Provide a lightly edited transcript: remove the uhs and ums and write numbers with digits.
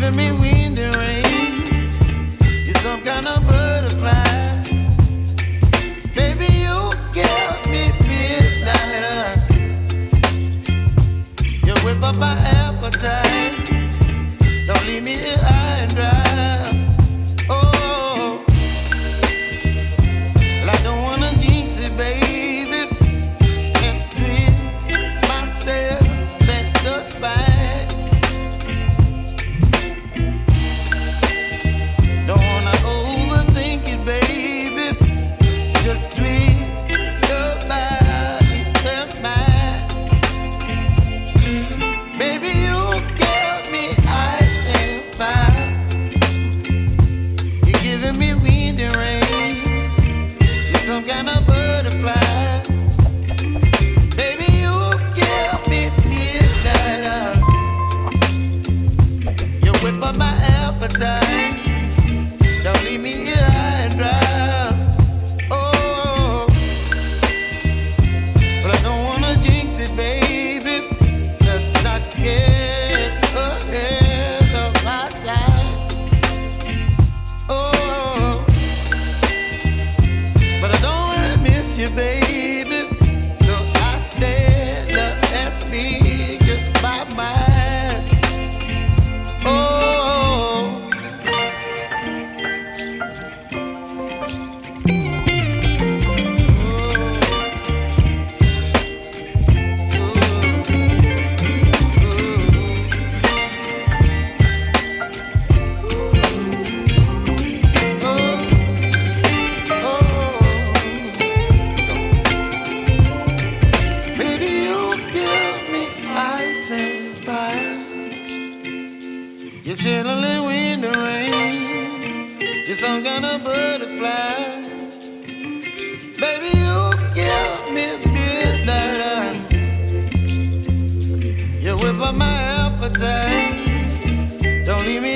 giving me wind and rain. You're some kind of butterfly. Baby, you give me midnight. You whip up my appetite. Don't leave me here high and dry. Oh, well, I don't wanna jinx it, baby, and twist myself at the spine. Don't wanna overthink it, baby. It's just twist your body and mine. Baby, you give me ice and fire. You're giving me wind and rain. You're some kind of butterfly. Baby, you give me midnight. You whip up my appetite. Don't leave me here high and dry. Oh, but I don't wanna jinx it, baby. Let's not get ahead of my time. Oh, but I don't wanna miss you, baby. So I stand up and speak just my mind. Oh. Baby, you give me ice and fire. You're chilling wind and rain. You're some kind of butterfly. Baby, you give me midnight. You whip up my appetite. Don't leave me